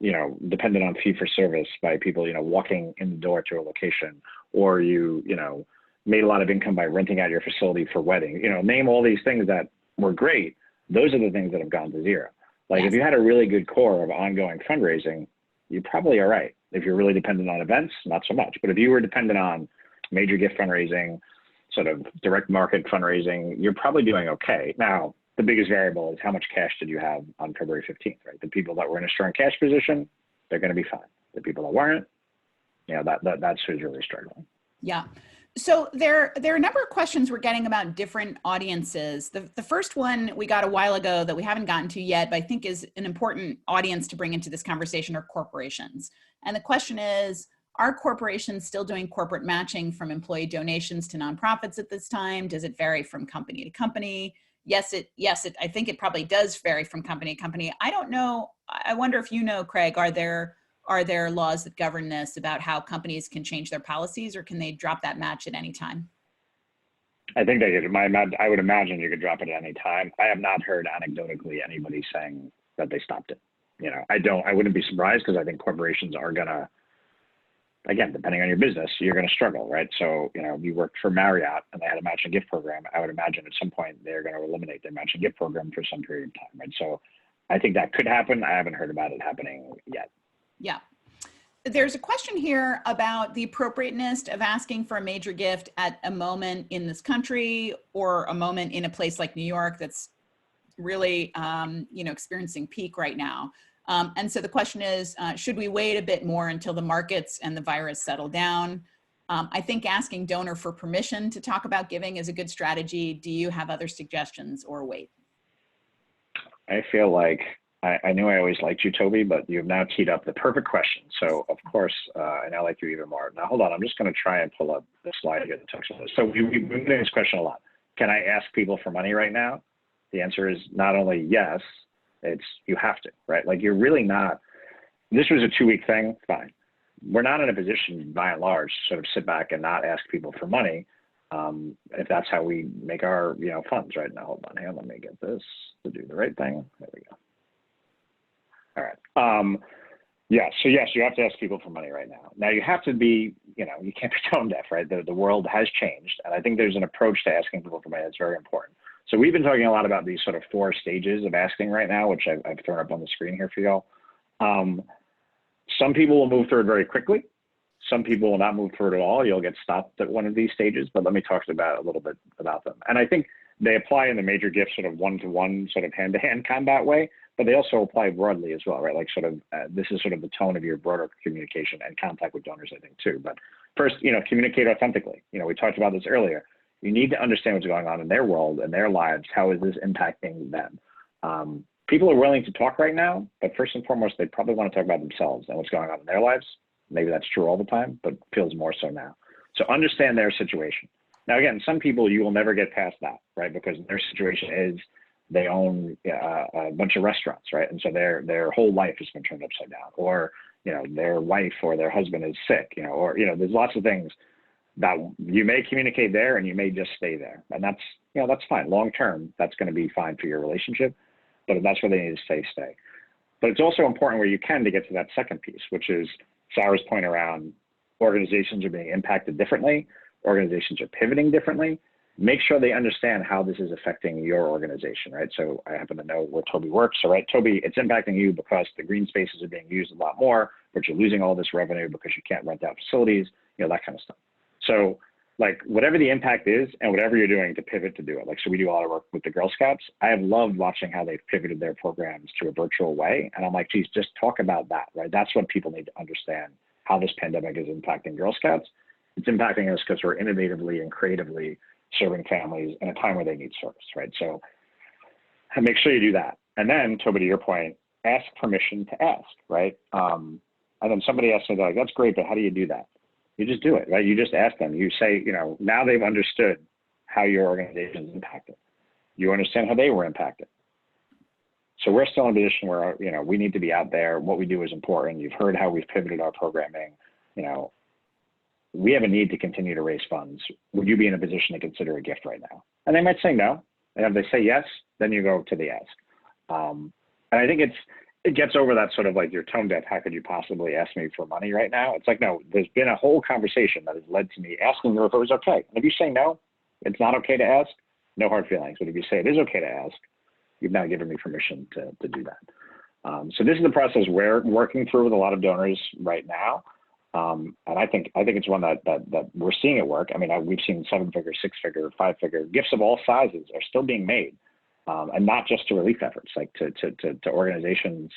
you know, dependent on fee for service by people, you know, walking in the door to a location, or you know, made a lot of income by renting out your facility for wedding, you know, name all these things that were great. Those are the things that have gone to zero. Like, yes. If you had a really good core of ongoing fundraising, you probably are right. If you're really dependent on events, not so much. But if you were dependent on major gift fundraising, sort of direct market fundraising, you're probably doing okay. Now, the biggest variable is how much cash did you have on February 15th, right? The people that were in a strong cash position, they're going to be fine. The people that weren't, you know, that's who's really struggling. Yeah. So there are a number of questions we're getting about different audiences. The first one we got a while ago that we haven't gotten to yet, but I think is an important audience to bring into this conversation, are corporations. And the question is, are corporations still doing corporate matching from employee donations to nonprofits at this time? Does it vary from company to company? Yes, I think it probably does vary from company to company. I don't know. I wonder if you know, Craig, are there laws that govern this about how companies can change their policies, or can they drop that match at any time? I think they could. I would imagine you could drop it at any time. I have not heard anecdotally anybody saying that they stopped it. You know, I wouldn't be surprised, because I think corporations are gonna, again, depending on your business, you're going to struggle, right? So, you know, if you worked for Marriott and they had a matching gift program, I would imagine at some point they're going to eliminate their matching gift program for some period of time, right? So I think that could happen. I haven't heard about it happening yet. Yeah. There's a question here about the appropriateness of asking for a major gift at a moment in this country, or a moment in a place like New York that's really, you know, experiencing peak right now. And so the question is, should we wait a bit more until the markets and the virus settle down? I think asking donor for permission to talk about giving is a good strategy. Do you have other suggestions, or wait? I feel like I knew I always liked you, Toby, but you've now teed up the perfect question. So of course, I now like you even more. Now hold on, I'm just going to try and pull up the slide here that talks about this. So we've been getting this question a lot. Can I ask people for money right now? The answer is not only yes, it's you have to, right? Like, you're really not, this was a 2-week thing, fine. We're not in a position, by and large, to sort of sit back and not ask people for money, if that's how we make our, you know, funds right now. Hold on here, let me get this to do the right thing. There we go. All right. Yeah, so yes, you have to ask people for money right now. Now you have to be, you know, you can't be tone deaf, right? The world has changed, and I think there's an approach to asking people for money that's very important. So we've been talking a lot about these sort of 4 stages of asking right now, which I've thrown up on the screen here for y'all. Some people will move through it very quickly. Some people will not move through it at all. You'll get stopped at one of these stages, but let me talk about a little bit about them. And I think they apply in the major gift sort of one-to-one, sort of hand-to-hand combat way, but they also apply broadly as well, right? Like sort of, this is sort of the tone of your broader communication and contact with donors, I think, too. But first, you know, communicate authentically. You know, we talked about this earlier. You need to understand what's going on in their world and their lives. How is this impacting them? People are willing to talk right now, but first and foremost, they probably want to talk about themselves and what's going on in their lives. Maybe that's true all the time, but feels more so now. So understand their situation. Now, again, some people you will never get past that, right? Because their situation is they own a bunch of restaurants, right? And so their whole life has been turned upside down, or, you know, their wife or their husband is sick, you know, or, you know, there's lots of things that you may communicate there and you may just stay there. And that's, you know, that's fine. Long term, that's going to be fine for your relationship. But if that's where they need to stay. But it's also important where you can to get to that second piece, which is Sarah's point around organizations are being impacted differently, organizations are pivoting differently. Make sure they understand how this is affecting your organization, right? So I happen to know where Toby works. So, right, Toby, it's impacting you because the green spaces are being used a lot more, but you're losing all this revenue because you can't rent out facilities, you know, that kind of stuff. So, like, whatever the impact is and whatever you're doing to pivot to do it. Like, so we do a lot of work with the Girl Scouts. I have loved watching how they've pivoted their programs to a virtual way. And I'm like, geez, just talk about that, right? That's what people need to understand, how this pandemic is impacting Girl Scouts. It's impacting us because we're innovatively and creatively serving families in a time where they need service, right? So make sure you do that. And then, Toby, to your point, ask permission to ask, right? And then somebody asked me, like, that's great, but how do you do that? You just do it, right? You just ask them. You say, you know, now they've understood how your organization is impacted. You understand how they were impacted. So we're still in a position where, you know, we need to be out there. What we do is important. You've heard how we've pivoted our programming. You know, we have a need to continue to raise funds. Would you be in a position to consider a gift right now? And they might say no. And if they say yes, then you go to the ask. And I think it gets over that sort of like you're tone deaf. How could you possibly ask me for money right now? It's like, no, there's been a whole conversation that has led to me asking you if it was okay. And if you say no, it's not okay to ask, no hard feelings. But if you say it is okay to ask, you've now given me permission to do that. So this is the process we're working through with a lot of donors right now. And I think it's one that we're seeing it work. I mean, we've seen 7-figure, 6-figure, 5-figure gifts of all sizes are still being made, and not just to relief efforts, like to organizations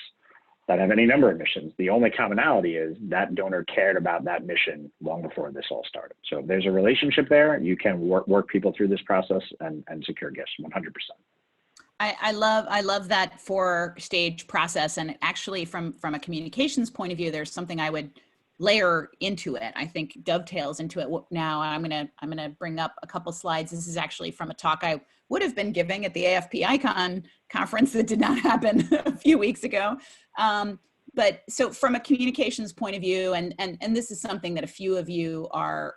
that have any number of missions. The only commonality is that donor cared about that mission long before this all started. So if there's a relationship there, you can work people through this process and secure gifts 100%. I love that 4-stage process. And actually from a communications point of view, there's something I would layer into it. I think dovetails into it now. I'm gonna bring up a couple slides. This is actually from a talk I would have been giving at the AFP Icon conference that did not happen a few weeks ago. But so from a communications point of view, and this is something that a few of you are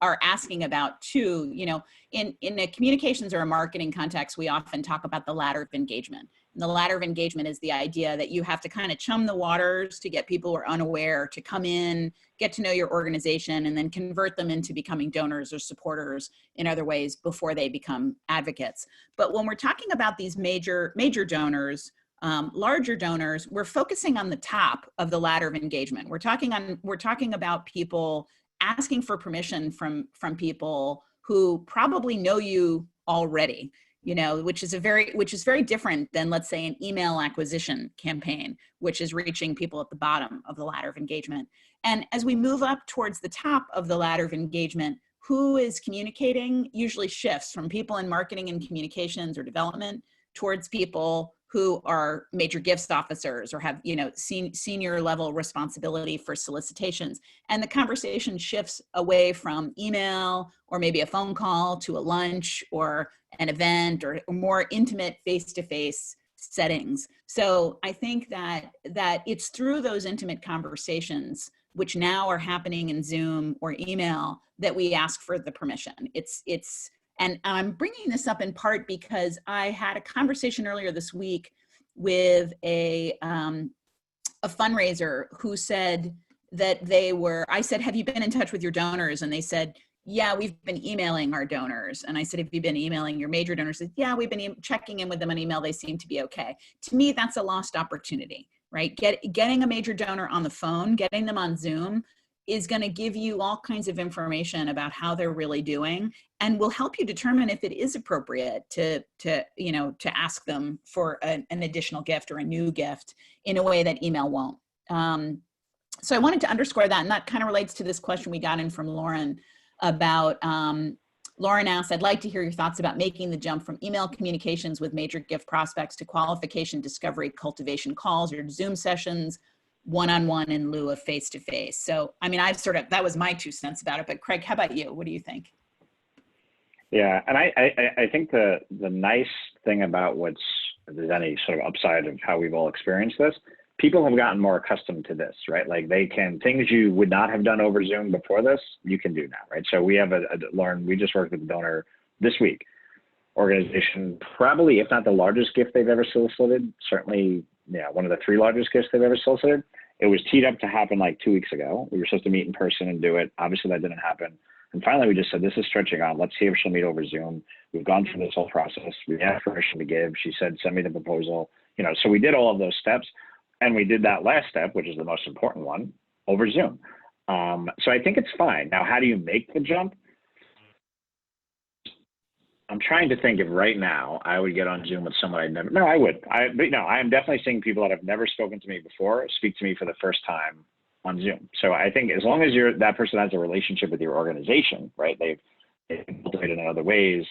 asking about too, you know, in a communications or a marketing context, we often talk about the ladder of engagement. And the ladder of engagement is the idea that you have to kind of chum the waters to get people who are unaware to come in, get to know your organization, and then convert them into becoming donors or supporters in other ways before they become advocates. But when we're talking about these major donors, larger donors, we're focusing on the top of the ladder of engagement. We're talking about people asking for permission from people who probably know you already, you know, which is very different than, let's say, an email acquisition campaign, which is reaching people at the bottom of the ladder of engagement. And as we move up towards the top of the ladder of engagement, who is communicating usually shifts from people in marketing and communications or development towards people who are major gifts officers or have, you know, senior level responsibility for solicitations. And the conversation shifts away from email or maybe a phone call to a lunch or an event or more intimate face-to-face settings. So I think that it's through those intimate conversations, which now are happening in Zoom or email, that we ask for the permission. And I'm bringing this up in part because I had a conversation earlier this week with a fundraiser who said that I said, have you been in touch with your donors? And they said, yeah, we've been emailing our donors. And I said, have you been emailing your major donors? They said, yeah, we've been checking in with them on email. They seem to be okay. To me, that's a lost opportunity, right? Getting a major donor on the phone, getting them on Zoom is going to give you all kinds of information about how they're really doing, and will help you determine if it is appropriate to ask them for an additional gift or a new gift in a way that email won't. So I wanted to underscore that, and that kind of relates to this question we got in from Lauren about, Lauren asked, I'd like to hear your thoughts about making the jump from email communications with major gift prospects to qualification, discovery, cultivation calls or Zoom sessions, one-on-one in lieu of face-to-face. So, I mean, that was my 2 cents about it, but Craig, how about you? What do you think? Yeah, and I think the nice thing about if there's any sort of upside of how we've all experienced this, people have gotten more accustomed to this, right? Like things you would not have done over Zoom before this, you can do now, right? So we have Lauren, we just worked with a donor this week, organization, probably, if not the largest gift they've ever solicited, certainly, yeah, one of the 3 largest gifts they've ever solicited. It was teed up to happen like 2 weeks ago. We were supposed to meet in person and do it. Obviously that didn't happen. And finally, we just said, this is stretching on. Let's see if she'll meet over Zoom. We've gone through this whole process. We asked permission to give. She said, send me the proposal. So we did all of those steps. And we did that last step, which is the most important one, over Zoom. So I think it's fine. Now, how do you make the jump? I'm trying to think if right now I would get on Zoom with someone I'd never, no, I would. But no, I am definitely seeing people that have never spoken to me before speak to me for the first time on Zoom. So I think as long as that person has a relationship with your organization, right? They've cultivated in other ways.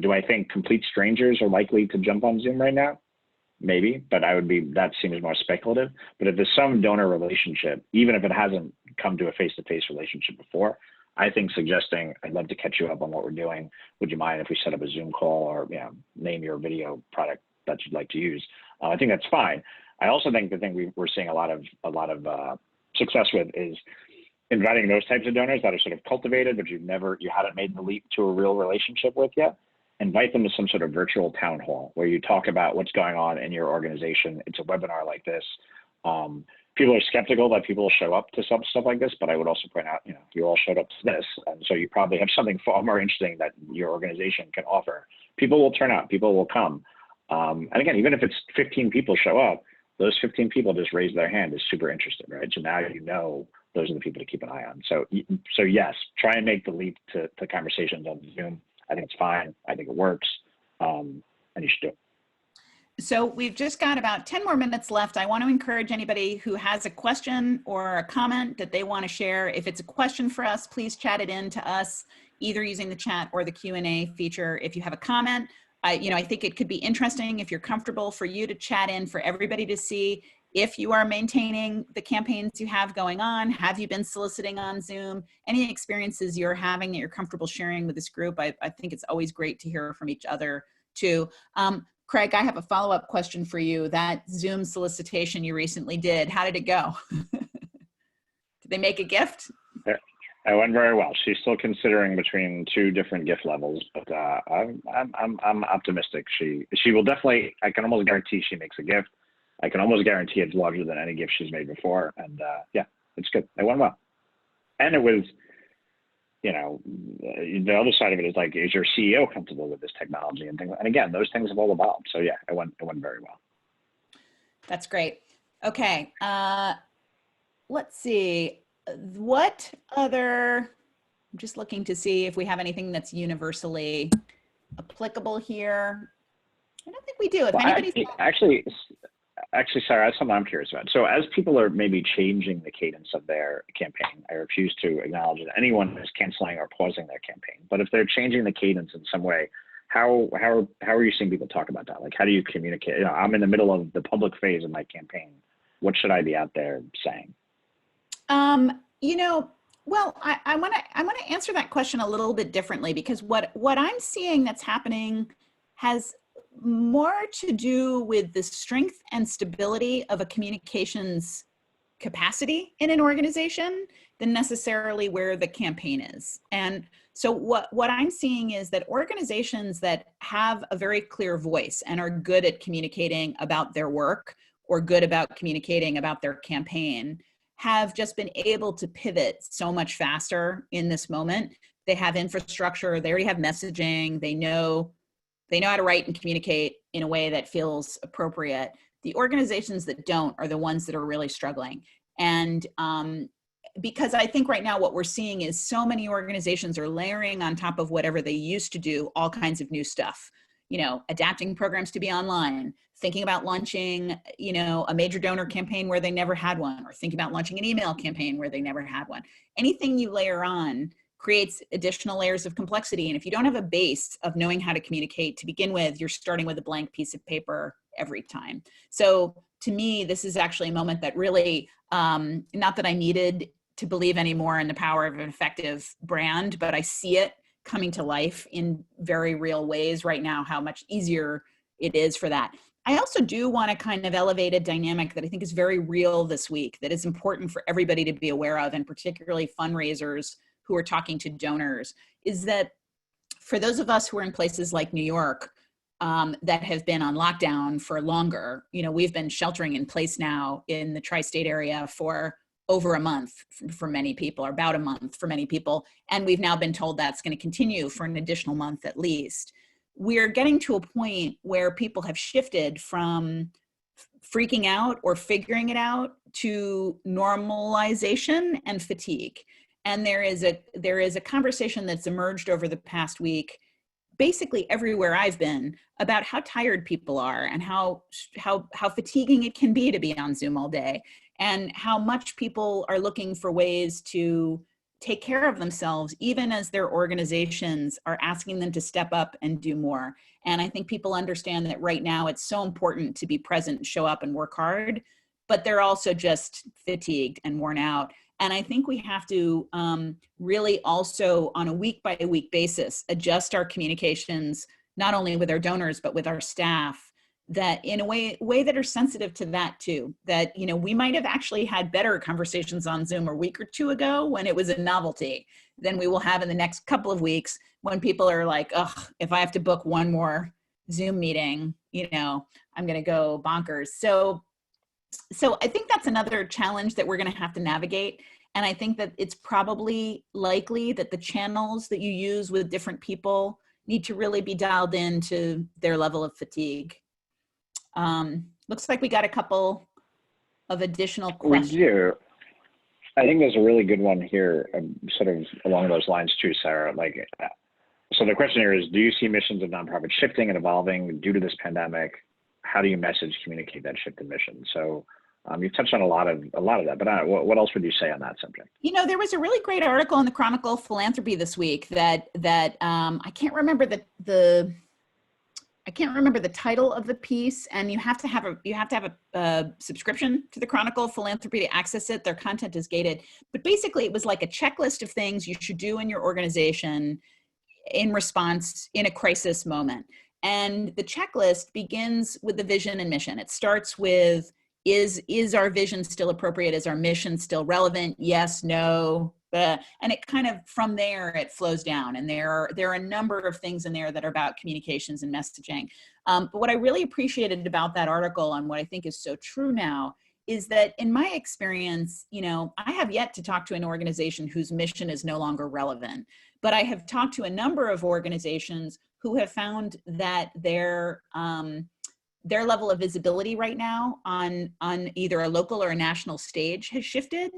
Do I think complete strangers are likely to jump on Zoom right now? Maybe, but that seems more speculative. But if there's some donor relationship, even if it hasn't come to a face-to-face relationship before, I think suggesting, I'd love to catch you up on what we're doing. Would you mind if we set up a Zoom call or name your video product that you'd like to use? I think that's fine. I also think the thing we're seeing a lot of success with is inviting those types of donors that are sort of cultivated, but you hadn't made the leap to a real relationship with yet. Invite them to some sort of virtual town hall where you talk about what's going on in your organization. It's a webinar like this. People are skeptical that people will show up to some stuff like this, but I would also point out, you all showed up to this. And so you probably have something far more interesting that your organization can offer. People will turn out, people will come. And again, even if it's 15 people show up, those 15 people just raise their hand is super interested, right? So now those are the people to keep an eye on. So yes, try and make the leap to conversations on Zoom. I think it's fine. I think it works. And you should do it. So we've just got about 10 more minutes left. I want to encourage anybody who has a question or a comment that they want to share. If it's a question for us, please chat it in to us, either using the chat or the Q&A feature. If you have a comment, I think it could be interesting if you're comfortable for you to chat in for everybody to see if you are maintaining the campaigns you have going on. Have you been soliciting on Zoom? Any experiences you're having that you're comfortable sharing with this group? I think it's always great to hear from each other too. Craig, I have a follow-up question for you. That Zoom solicitation you recently did, how did it go? Did they make a gift? It went very well. She's still considering between 2 different gift levels, but I'm optimistic. She will definitely. I can almost guarantee she makes a gift. I can almost guarantee it's larger than any gift she's made before. And yeah, it's good. It went well. And it was, the other side of it is like, is your CEO comfortable with this technology and things? And again, those things have all evolved. So yeah, it went very well. That's great. Okay. Let's see. What other, I'm just looking to see if we have anything that's universally applicable here. I don't think we do. If anybody's Actually, Sarah, that's something I'm curious about. So as people are maybe changing the cadence of their campaign, I refuse to acknowledge that anyone is canceling or pausing their campaign. But if they're changing the cadence in some way, how are you seeing people talk about that? Like, how do you communicate? I'm in the middle of the public phase of my campaign. What should I be out there saying? Well, I want to answer that question a little bit differently, because what I'm seeing that's happening has more to do with the strength and stability of a communications capacity in an organization than necessarily where the campaign is. And so what I'm seeing is that organizations that have a very clear voice and are good at communicating about their work or good about communicating about their campaign have just been able to pivot so much faster in this moment. They have infrastructure, they already have messaging, they know how to write and communicate in a way that feels appropriate. The organizations that don't are the ones that are really struggling. And because I think right now what we're seeing is so many organizations are layering on top of whatever they used to do, all kinds of new stuff, adapting programs to be online, thinking about launching, a major donor campaign where they never had one, or thinking about launching an email campaign where they never had one. Anything you layer on creates additional layers of complexity. And if you don't have a base of knowing how to communicate to begin with, you're starting with a blank piece of paper every time. So to me, this is actually a moment that really, not that I needed to believe anymore in the power of an effective brand, but I see it coming to life in very real ways right now, how much easier it is for that. I also do want to kind of elevate a dynamic that I think is very real this week, that is important for everybody to be aware of, and particularly fundraisers who are talking to donors, is that for those of us who are in places like New York, that have been on lockdown for longer, we've been sheltering in place now in the tri-state area for over a month for many people, or about a month for many people. And we've now been told that's going to continue for an additional month at least. We're getting to a point where people have shifted from freaking out or figuring it out to normalization and fatigue. And there is a conversation that's emerged over the past week, basically everywhere I've been, about how tired people are and how fatiguing it can be to be on Zoom all day, and how much people are looking for ways to take care of themselves, even as their organizations are asking them to step up and do more. And I think people understand that right now it's so important to be present, show up, and work hard, but they're also just fatigued and worn out. And I think we have to really also, on a week-by-week basis, adjust our communications, not only with our donors, but with our staff, that in a way that are sensitive to that too. That, we might have actually had better conversations on Zoom a week or two ago when it was a novelty than we will have in the next couple of weeks when people are like, ugh, if I have to book one more Zoom meeting, I'm going to go bonkers. So I think that's another challenge that we're going to have to navigate. And I think that it's probably likely that the channels that you use with different people need to really be dialed into their level of fatigue. Looks like we got a couple of additional questions. We do. I think there's a really good one here, sort of along those lines too, Sarah. So the question here is, do you see missions of nonprofits shifting and evolving due to this pandemic? How do you communicate that shift in mission? So you've touched on a lot of that, but what else would you say on that subject? There was a really great article in the Chronicle of Philanthropy this week that I can't remember the title of the piece, and you have to have a subscription to the Chronicle of Philanthropy to access it. Their content is gated, but basically it was like a checklist of things you should do in your organization in response in a crisis moment. And the checklist begins with the vision and mission. It starts with, is our vision still appropriate? Is our mission still relevant? Yes, no. And it kind of, from there, it flows down. And there are a number of things in there that are about communications and messaging. But what I really appreciated about that article, and what I think is so true now, is that in my experience, I have yet to talk to an organization whose mission is no longer relevant. But I have talked to a number of organizations who have found that their level of visibility right now on either a local or a national stage has shifted,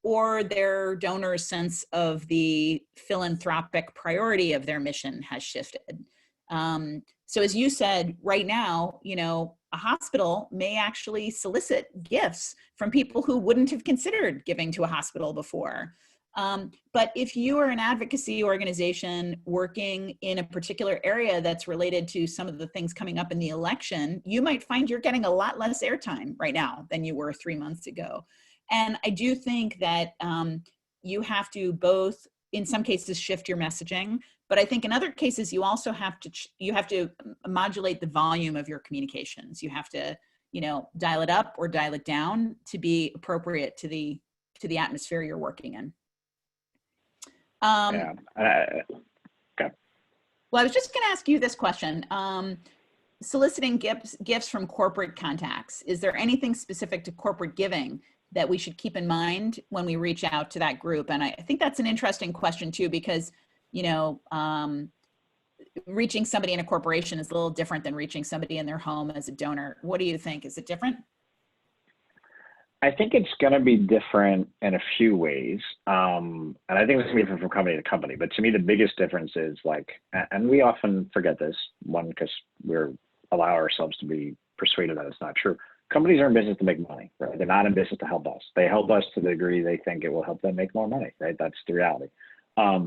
or their donors' sense of the philanthropic priority of their mission has shifted. So as you said, right now, a hospital may actually solicit gifts from people who wouldn't have considered giving to a hospital before. But if you are an advocacy organization working in a particular area that's related to some of the things coming up in the election, you might find you're getting a lot less airtime right now than you were 3 months ago. And I do think that you have to both, in some cases, shift your messaging, but I think in other cases, you also have to modulate the volume of your communications. You have to, dial it up or dial it down to be appropriate to the atmosphere you're working in. Okay. Well, I was just going to ask you this question. Soliciting gifts from corporate contacts. Is there anything specific to corporate giving that we should keep in mind when we reach out to that group? And I think that's an interesting question too, because, reaching somebody in a corporation is a little different than reaching somebody in their home as a donor. What do you think? Is it different? I think it's going to be different in a few ways. And I think it's going to be different from company to company. But to me, the biggest difference is and we often forget this, one, because allow ourselves to be persuaded that it's not true. Companies are in business to make money, right? They're not in business to help us. They help us to the degree they think it will help them make more money, right? That's the reality. A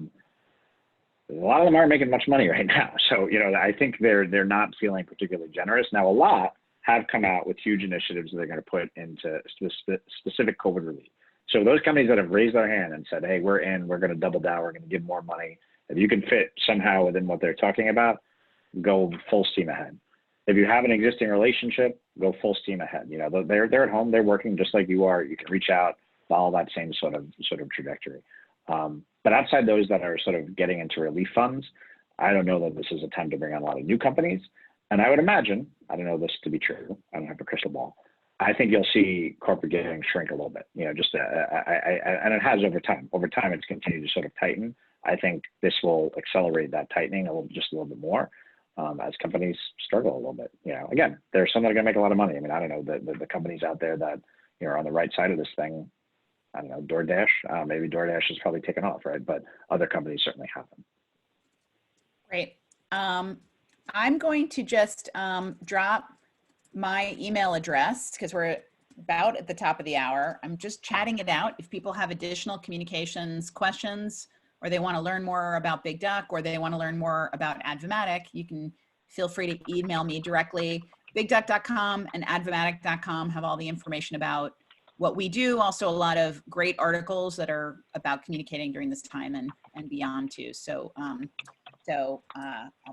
lot of them aren't making much money right now. So, I think they're not feeling particularly generous. Now, a lot have come out with huge initiatives that they're going to put into specific COVID relief. So those companies that have raised their hand and said, hey, we're going to double down, we're going to give more money, If you can fit somehow within what they're talking about, go full steam ahead. If you have an existing relationship, go full steam ahead. You know, they're at home, they're working just like you are. You can reach out, follow that same sort of trajectory. But outside those that are sort of getting into relief funds, I don't know that this is a time to bring on a lot of new companies. And I would imagine, I don't know this to be true, I don't have a crystal ball, I think you'll see corporate giving shrink a little bit, you know, just, and it has over time. Over time, it's continued to sort of tighten. I think this will accelerate that tightening just a little bit more as companies struggle a little bit. You know, again, there are some that are going to make a lot of money. I mean, I don't know, the companies out there that, you know, are on the right side of this thing, I don't know, DoorDash, maybe DoorDash has probably taken off, right? But other companies certainly haven't. Great. I'm going to just drop my email address because we're about at the top of the hour. I'm just chatting it out. If people have additional communications questions, or they want to learn more about Big Duck, or they want to learn more about Advomatic, you can feel free to email me directly. BigDuck.com and Advomatic.com have all the information about what we do. Also, a lot of great articles that are about communicating during this time and beyond too. So, I'll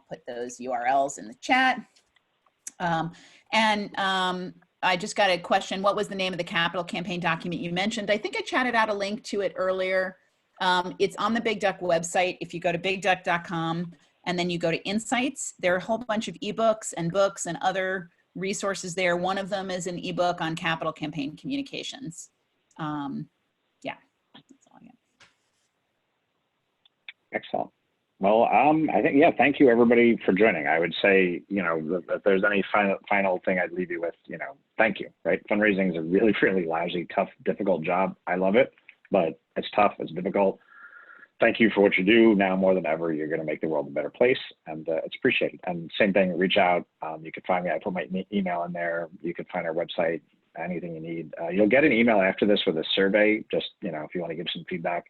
put those URLs in the chat. I just got a question. What was the name of the capital campaign document you mentioned? I think I chatted out a link to it earlier. It's on the Big Duck website. If you go to bigduck.com and then you go to Insights, there are a whole bunch of ebooks and books and other resources there. One of them is an ebook on capital campaign communications. Yeah, that's all I got. Excellent. Well, I think, yeah, thank you everybody for joining. I would say, you know, if there's any final thing I'd leave you with, you know, thank you, right? Fundraising is a really, really lousy, tough, difficult job. I love it, but it's tough, it's difficult. Thank you for what you do. Now more than ever, you're going to make the world a better place, and it's appreciated. And same thing, reach out. You can find me. I put my email in there. You can find our website, anything you need. You'll get an email after this with a survey, just, you know, if you want to give some feedback.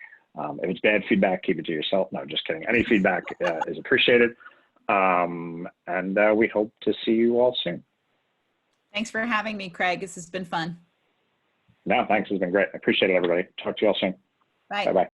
If it's bad feedback, keep it to yourself. No, just kidding. Any feedback is appreciated. And we hope to see you all soon. Thanks for having me, Craig. This has been fun. No, thanks. It's been great. I appreciate it, everybody. Talk to you all soon. Bye. Bye-bye.